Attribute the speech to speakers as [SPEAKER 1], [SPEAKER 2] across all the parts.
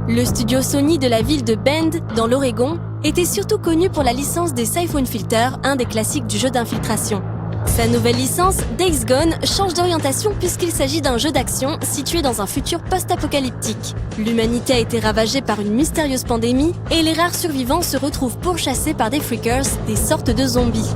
[SPEAKER 1] Le studio Sony de la ville de Bend, dans l'Oregon, était surtout connu pour la licence des Siphon Filter, un des classiques du jeu d'infiltration. Sa nouvelle licence, Days Gone, change d'orientation puisqu'il s'agit d'un jeu d'action situé dans un futur post-apocalyptique. L'humanité a été ravagée par une mystérieuse pandémie et les rares survivants se retrouvent pourchassés par des freakers, des sortes de zombies.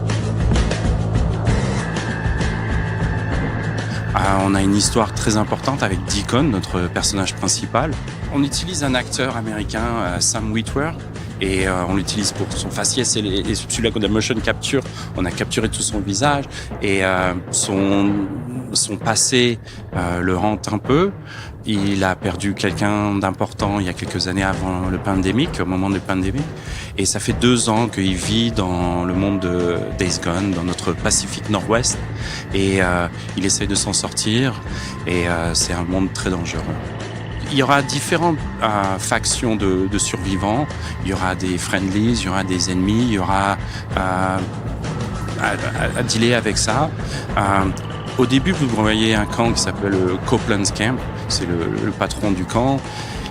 [SPEAKER 2] On a une histoire très importante avec Deacon, notre personnage principal. On utilise un acteur américain, Sam Witwer, et on l'utilise pour son faciès et celui-là qu'on a motion capture. On a capturé tout son visage et son passé le hante un peu. Il a perdu quelqu'un d'important il y a quelques années avant le pandémique, au moment de la pandémie. Et ça fait 2 ans qu'il vit dans le monde de Days Gone, dans notre Pacifique Nord-Ouest. Et il essaye de s'en sortir. Et c'est un monde très dangereux. Il y aura différentes factions de survivants. Il y aura des friendlies, il y aura des ennemis, il y aura à dealer avec ça. Au début, vous voyez un camp qui s'appelle le Copeland's Camp. C'est le patron du camp.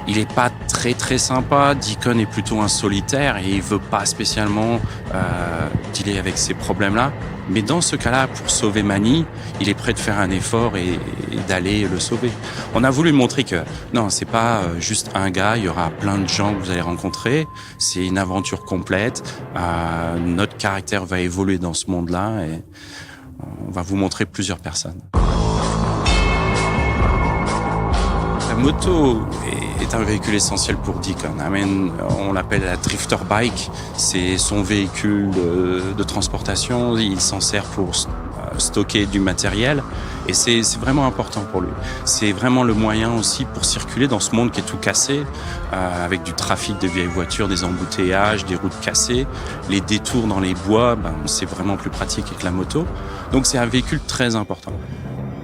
[SPEAKER 2] Il est pas très sympa. Deacon est plutôt un solitaire et il veut pas spécialement dealer avec ces problèmes-là. Mais dans ce cas-là, pour sauver Manny, il est prêt de faire un effort et d'aller le sauver. On a voulu montrer que non, c'est pas juste un gars. Il y aura plein de gens que vous allez rencontrer. C'est une aventure complète. Notre caractère va évoluer dans ce monde-là et on va vous montrer plusieurs personnes. La moto est un véhicule essentiel pour Deacon. On l'appelle la drifter bike. C'est son véhicule de transportation. Il s'en sert pour stocker du matériel et c'est vraiment important pour lui. C'est vraiment le moyen aussi pour circuler dans ce monde qui est tout cassé, avec du trafic de vieilles voitures, des embouteillages, des routes cassées, les détours dans les bois. C'est vraiment plus pratique avec la moto. Donc c'est un véhicule très important.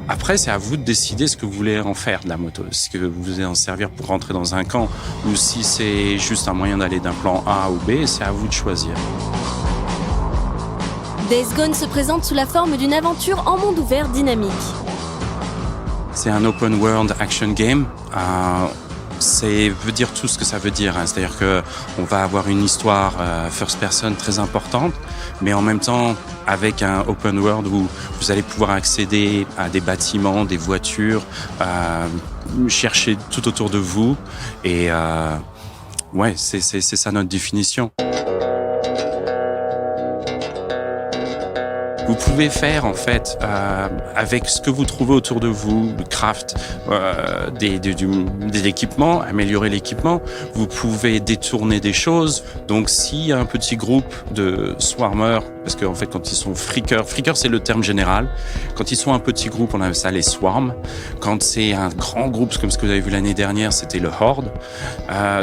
[SPEAKER 2] Après, c'est à vous de décider ce que vous voulez en faire de la moto. Est-ce que vous voulez en servir pour rentrer dans un camp ou si c'est juste un moyen d'aller d'un plan A ou B, c'est à vous de choisir.
[SPEAKER 1] Days Gone se présente sous la forme d'une aventure en monde ouvert dynamique.
[SPEAKER 2] C'est un open world action game. Veut dire tout ce que ça veut dire. C'est-à-dire que on va avoir une histoire first person très importante, mais en même temps avec un open world où vous allez pouvoir accéder à des bâtiments, des voitures, chercher tout autour de vous. Et c'est ça notre définition. Vous pouvez faire en fait avec ce que vous trouvez autour de vous, le craft, des équipements, améliorer l'équipement. Vous pouvez détourner des choses. Donc s'il y a un petit groupe de swarmers, parce qu'en fait quand ils sont freakers c'est le terme général. Quand ils sont un petit groupe, on appelle ça les swarms. Quand c'est un grand groupe, comme ce que vous avez vu l'année dernière, c'était le horde.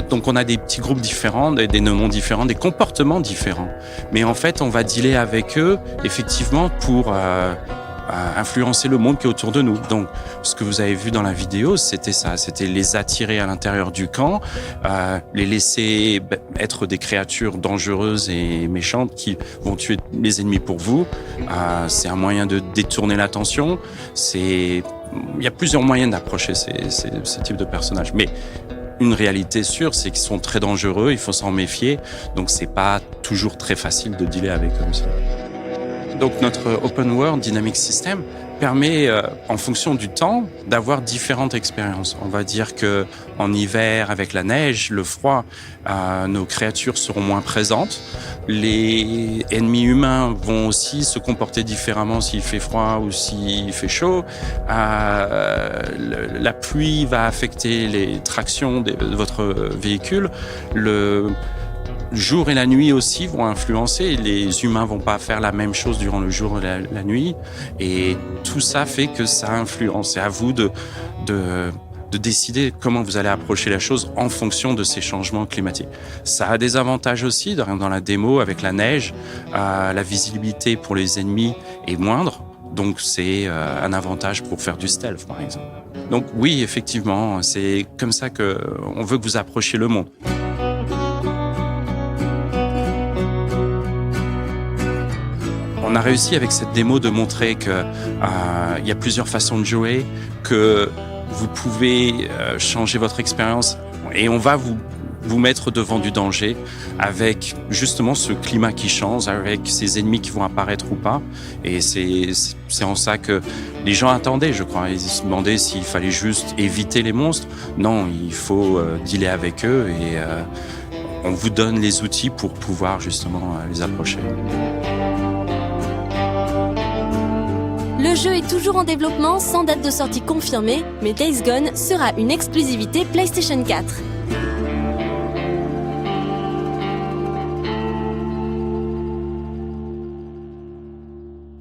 [SPEAKER 2] Donc on a des petits groupes différents, des noms différents, des comportements différents. Mais en fait on va dealer avec eux effectivement pour influencer le monde qui est autour de nous. Donc, ce que vous avez vu dans la vidéo, c'était ça. C'était les attirer à l'intérieur du camp, les laisser être des créatures dangereuses et méchantes qui vont tuer les ennemis pour vous. C'est un moyen de détourner l'attention. Il y a plusieurs moyens d'approcher ces types de personnages. Mais une réalité sûre, c'est qu'ils sont très dangereux, il faut s'en méfier. Donc, c'est pas toujours très facile de dealer avec eux aussi. Donc notre Open World Dynamic System permet, en fonction du temps, d'avoir différentes expériences. On va dire que en hiver, avec la neige, le froid, nos créatures seront moins présentes. Les ennemis humains vont aussi se comporter différemment s'il fait froid ou s'il fait chaud. La pluie va affecter les tractions de votre véhicule. Le jour et la nuit aussi vont influencer. Les humains vont pas faire la même chose durant le jour et la nuit. Et tout ça fait que ça influence. C'est à vous de décider comment vous allez approcher la chose en fonction de ces changements climatiques. Ça a des avantages aussi dans la démo avec la neige. La visibilité pour les ennemis est moindre. Donc c'est un avantage pour faire du stealth, par exemple. Donc oui, effectivement, c'est comme ça qu'on veut que vous approchiez le monde. On a réussi avec cette démo de montrer que y a plusieurs façons de jouer, que vous pouvez changer votre expérience Et on va vous mettre devant du danger avec justement ce climat qui change, avec ces ennemis qui vont apparaître ou pas. Et c'est en ça que les gens attendaient, je crois. Ils se demandaient s'il fallait juste éviter les monstres. Non, il faut dealer avec eux et on vous donne les outils pour pouvoir justement les approcher.
[SPEAKER 1] Le jeu est toujours en développement sans date de sortie confirmée, mais Days Gone sera une exclusivité PlayStation 4.